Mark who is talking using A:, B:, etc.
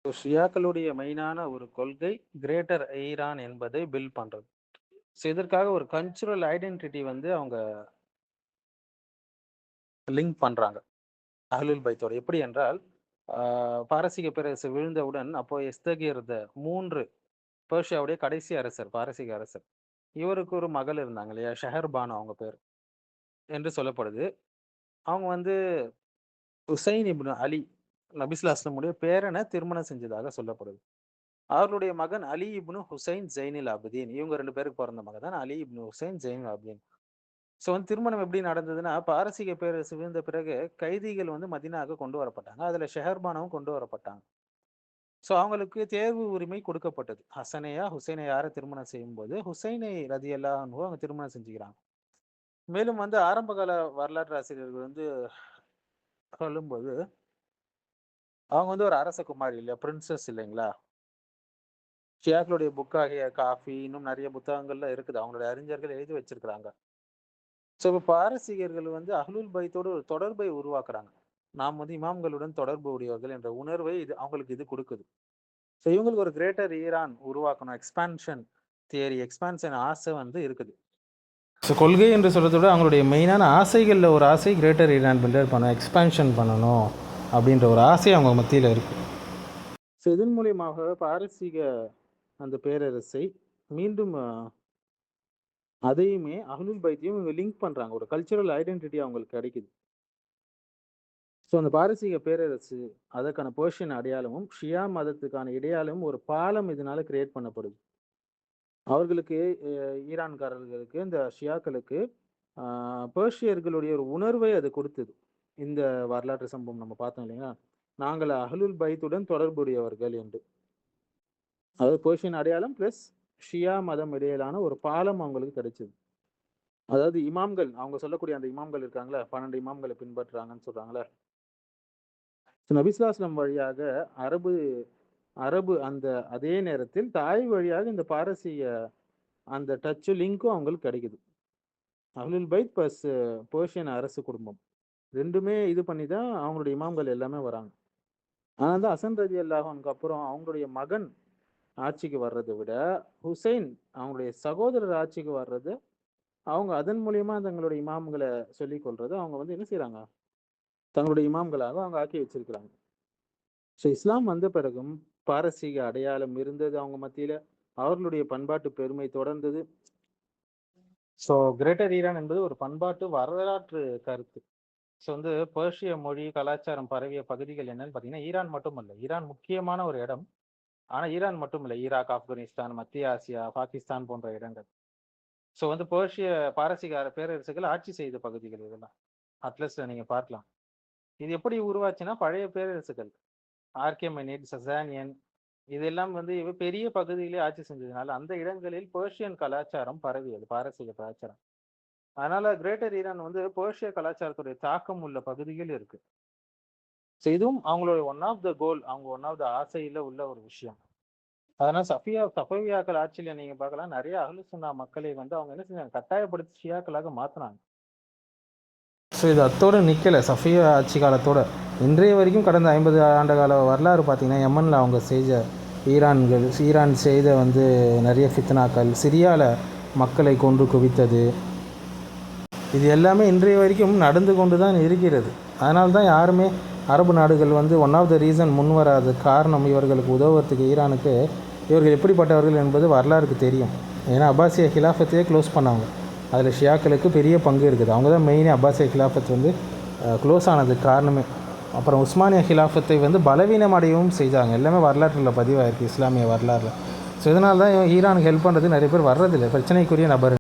A: ஷியாக்களுடைய மெயினான ஒரு கொள்கை கிரேட்டர் ஈரான் என்பதை பில்ட் பண்றது. ஸோ இதற்காக ஒரு கல்ச்சுரல் ஐடென்டிட்டி வந்து அவங்க லிங்க் பண்றாங்க அஹ்லுல் பைத்தோட. எப்படி என்றால் பாரசீக பேரரசு விழுந்தவுடன் அப்போ எஸ்தகிர்த 3 பெர்ஷியாவுடைய கடைசி அரசர், பாரசீக அரசர். இவருக்கு ஒரு மகள் இருந்தாங்க இல்லையா, ஷெஹர்பானு அவங்க பேர் என்று சொல்லப்படுது. அவங்க வந்து ஹுசைன் இப்னு அலி நபிஸ்லாஸ்லமுடைய பேரனை திருமணம் செஞ்சதாக சொல்லப்படுது. அவர்களுடைய மகன் அலி இப்னு ஹுசைன் ஜெயினில் ஆபிதீன், இவங்க 2 பேருக்கு பிறந்த மகன் தான் அலி இப்னு ஹுசைன் ஜெயினுல் ஆபிதீன். ஸோ வந்து திருமணம் எப்படி நடந்ததுன்னா, பாரசீக பேரரசு விழுந்த பிறகு கைதிகள் வந்து மதீனாவுக்கு கொண்டு வரப்பட்டாங்க. அதுல ஷெஹர்பானும் கொண்டு வரப்பட்டாங்க. ஸோ அவங்களுக்கு தேர்வு உரிமை கொடுக்கப்பட்டது. ஹசனையா ஹுசைனை யாரை திருமணம் செய்யும்போது ஹுசைனை ரதியல்லாஹு அன்ஹு அவங்க திருமணம் செஞ்சுக்கிறாங்க. மேலும் வந்து ஆரம்பகால வரலாற்று ஆசிரியர்கள் வந்து சொல்லும்போது அவங்க வந்து ஒரு அரச குமாரி இல்லையா, பிரின்சஸ் இல்லைங்களா. ஷியாக்களுடைய புக்காகிய காஃபி இன்னும் நிறைய புத்தகங்கள்ல இருக்குது, அவங்களுடைய அறிஞர்கள் எழுதி வச்சிருக்கிறாங்க. ஸோ இப்போ பாரசீகர்கள் வந்து அஹ்லுல் பைத்தோடு ஒரு தொடர்பை உருவாக்குறாங்க. நாம் வந்து இமாம்களுடன் தொடர்பு உடையவர்கள் என்ற உணர்வை இது அவங்களுக்கு இது கொடுக்குது. ஸோ இவங்களுக்கு ஒரு கிரேட்டர் ஈரான் உருவாக்கணும், எக்ஸ்பான்ஷன் தியரி, எக்ஸ்பான்ஷன் ஆசை வந்து இருக்குது. ஸோ கொள்கை என்று சொல்கிறத விட அவங்களுடைய மெயினான ஆசைகளில் ஒரு ஆசை கிரேட்டர் ஈரான் பில்டர் பண்ணணும், எக்ஸ்பான்ஷன் பண்ணணும் அப்படின்ற ஒரு ஆசை அவங்க மத்தியில் இருக்குது. ஸோ இதன் மூலியமாக பாரசீக அந்த பேரரசை மீண்டும் அதையுமே அஹ்லுல் பைத்தையும் இவங்க லிங்க் பண்ணுறாங்க, ஒரு கல்ச்சுரல் ஐடென்டிட்டி அவங்களுக்கு கிடைக்குது. ஸோ அந்த பாரசீக பேரரசு அதற்கான பெர்ஷியன் அடையாளமும் ஷியா மதத்துக்கான இடையாளமும் ஒரு பாலம் இதனால கிரியேட் பண்ணப்படுது. அவர்களுக்கு ஈரான்காரர்களுக்கு இந்த ஷியாக்களுக்கு பெர்ஷியர்களுடைய ஒரு உணர்வை அது கொடுத்தது. இந்த வரலாற்று சம்பவம் நம்ம பார்த்தோம் இல்லைங்களா, நாங்கள் அஹ்லுல் பைத்துடன் தொடர்புடையவர்கள் என்று. அதாவது பெர்ஷியன் அடையாளம் பிளஸ் ஷியா மதம் இடையிலான ஒரு பாலம் அவங்களுக்கு கிடைச்சது. அதாவது இமாம்கள், அவங்க சொல்லக்கூடிய அந்த இமாம்கள் இருக்காங்களே, 12 இமாம்களை பின்பற்றுறாங்கன்னு சொல்றாங்களே, நபிஸ்லாஸ்லம் வழியாக அரபு அந்த அதே நேரத்தில் தாய் வழியாக இந்த பாரசீக அந்த டச்சு லிங்க்கும் அவங்களுக்கு கிடைக்குது. அஹ்லுல் பைத் பிளஸ் பெர்ஷியன் அரசு குடும்பம் ரெண்டுமே இது பண்ணி தான் அவங்களுடைய இமாம்கள் எல்லாமே வராங்க. ஆனால் தான் ஹசன் ரலியல்லாஹு அன்ஹுக்கு அப்புறம் அவங்களுடைய மகன் ஆட்சிக்கு வர்றதை விட ஹுசைன் அவங்களுடைய சகோதரர் ஆட்சிக்கு வர்றது, அவங்க அதன் மூலியமா தங்களுடைய இமாம்களை சொல்லிக் கொள்றது அவங்க வந்து என்ன செய்யறாங்க, தங்களுடைய இமாம்களாக அவங்க ஆக்கி வச்சிருக்கிறாங்க. ஸோ இஸ்லாம் வந்த பிறகும் பாரசீக அடையாளம் இருந்தது அவங்க மத்தியில, அவர்களுடைய பண்பாட்டு பெருமை தொடர்ந்தது. ஸோ கிரேட்டர் ஈரான் என்பது ஒரு பண்பாட்டு வரலாற்று கருத்து. ஸோ வந்து பெர்ஷிய மொழி கலாச்சாரம் பரவிய பகுதிகள் என்னன்னு பார்த்தீங்கன்னா ஈரான் மட்டும் இல்லை, ஈரான் முக்கியமான ஒரு இடம். ஆனால் ஈரான் மட்டும் இல்லை, ஈராக், ஆப்கானிஸ்தான், மத்திய ஆசியா, பாகிஸ்தான் போன்ற இடங்கள். ஸோ வந்து பாரசீக பேரரசுகள் ஆட்சி செய்த பகுதிகள் இதெல்லாம் அட்லஸ்ல நீங்க பார்க்கலாம். இது எப்படி உருவாச்சுன்னா, பழைய பேரரசுகள் ஆர்கேமெனிட், சசானியன் இதெல்லாம் வந்து இவ பெரிய பகுதியிலே ஆட்சி செஞ்சதுனால அந்த இடங்களில் பெர்ஷியன் கலாச்சாரம் பரவியது, பாரசீக கலாச்சாரம். அதனால கிரேட்டர் ஈரான் வந்து பெர்ஷிய கலாச்சாரத்துடைய தாக்கம் உள்ள பகுதிகள் இருக்கு. ஸோ இதுவும் அவங்களுடைய ஒன் ஆஃப் த கோல், அவங்க ஒன் ஆஃப் த ஆசையில உள்ள ஒரு விஷயம். அதனால சஃபவியாக்கள் ஆட்சியில நீங்க பார்க்கலாம், நிறைய அஹ்லு சுன்னா மக்களை வந்து அவங்க என்ன செஞ்சாங்க, கட்டாயப்படுத்தி ஷியாக்களாக மாத்தினாங்க. ஸோ இது அத்தோடு நிற்கலை, சஃபியா ஆட்சி காலத்தோட இன்றைய வரைக்கும் கடந்த 50 ஆண்டு கால வரலாறு பார்த்தீங்கன்னா, யமனில் அவங்க ஈரான் செய்த வந்து நிறைய ஃபித்னாக்கள், சிரியாவில் மக்களை கொன்று குவித்தது, இது எல்லாமே இன்றைய வரைக்கும் நடந்து கொண்டு தான் இருக்கிறது. அதனால தான் யாருமே அரபு நாடுகள் வந்து ஒன் ஆஃப் த ரீசன் முன் வராத காரணம், இவர்களுக்கு உதவுறதுக்கு ஈரானுக்கு இவர்கள் எப்படிப்பட்டவர்கள் என்பது வரலாறுக்கு தெரியும். ஏன்னா அப்பாசிய ஹிலாஃபத்தையே க்ளோஸ் பண்ணாங்க, அதில் ஷியாக்களுக்கு பெரிய பங்கு இருக்குது. அவங்க தான் மெயினே அப்பாசிய ஹிலாஃபத் வந்து க்ளோஸ் ஆனதுக்கு காரணமே. அப்புறம் உஸ்மானிய ஹிலாஃபத்தை வந்து பலவீனம் அடையவும் செய்தாங்க. எல்லாமே வரலாற்றில் பதிவாயிருக்கு, இஸ்லாமிய வரலாறில். ஸோ இதனால தான் ஈரானுக்கு ஹெல்ப் பண்ணுறது நிறைய பேர் வர்றதில்லை, பிரச்சனைக்குரிய நபர்.